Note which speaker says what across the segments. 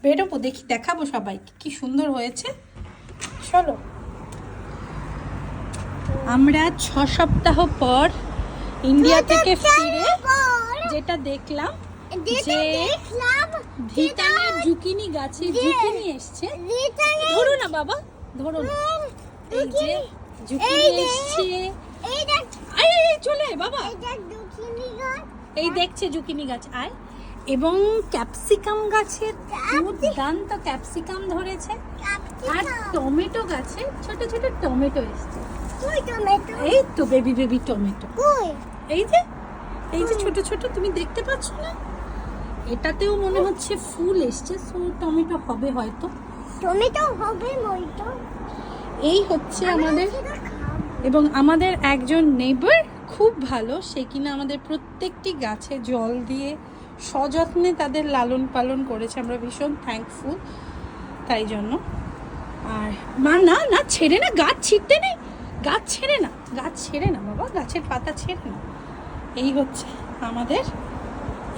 Speaker 1: বেরোবো, দেখি, দেখাবো সবাইকে কি সুন্দর হয়েছে। চলো। আমরা 6 সপ্তাহ পর ইন্ডিয়া থেকে ফিরে যেটা দেখলাম যে ধিতানের জুকিনি গাছে জুকিনি এসছে। ধরো না বাবা, ধরো না। এই যে জুকিনি এসছে, আয় আয় চলে আয় বাবা, এই দেখছে জুকিনি গাছ, আয়। এবং ক্যাপসিকাম গাছের দুর্দান্ত ক্যাপসিকাম ধরেছে, আর টমেটো গাছে ছোট ছোট টমেটো এসছে। এই তো বেবি বেবি টমেটো, এই যে এই যে ছোট ছোট, তুমি দেখতে পাচ্ছ না? এটাতেও মনে হচ্ছে ফুল এসছে, সো টমেটো হবে হয়তো,
Speaker 2: টমেটো হবে হয়তো।
Speaker 1: এই হচ্ছে আমাদের। এবং আমাদের একজন নেইবার খুব ভালো, সে কিনা আমাদের প্রত্যেকটি গাছে জল দিয়ে সযত্নে তাদের লালন পালন করেছে, আমরা ভীষণ থ্যাঙ্কফুল তাই জন্য। আর মা না না ছেড়ে না, গাছ ছিঁড়তে নেই, গাছ ছেড়ে না, গাছ ছেড়ে না বাবা, গাছের পাতা ছেড়ে না। এই হচ্ছে আমাদের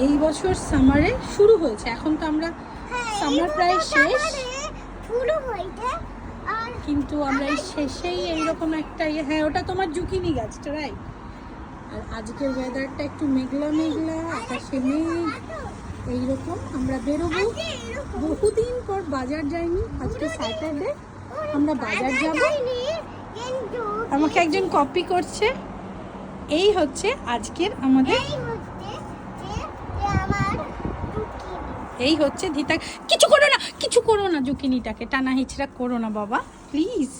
Speaker 1: এই বছর সামারে শুরু হয়েছে, এখন তো আমরা সামার প্রায় শেষ, কিন্তু আমরা এই শেষেই এইরকম একটা হ্যাঁ ওটা তোমার জুকিনি গাছটা, রাইট। আর আজকের ওয়েদারটা একটু মেঘলা মেঘলা, আকাশে মেঘ, এইরকম। আমরা বেরোবো, বহুদিন পর বাজার যাইনি, আজকে স্যাটারডে, আমরা বাজার যাব। আমাকে একজন কপি করছে। এই হচ্ছে আজকের আমাদের, এই হচ্ছে ধিতা। কিছু করো না, কিছু করো না, জুকিনিটাকে টানা হিচড়া করো না বাবা, প্লিজ।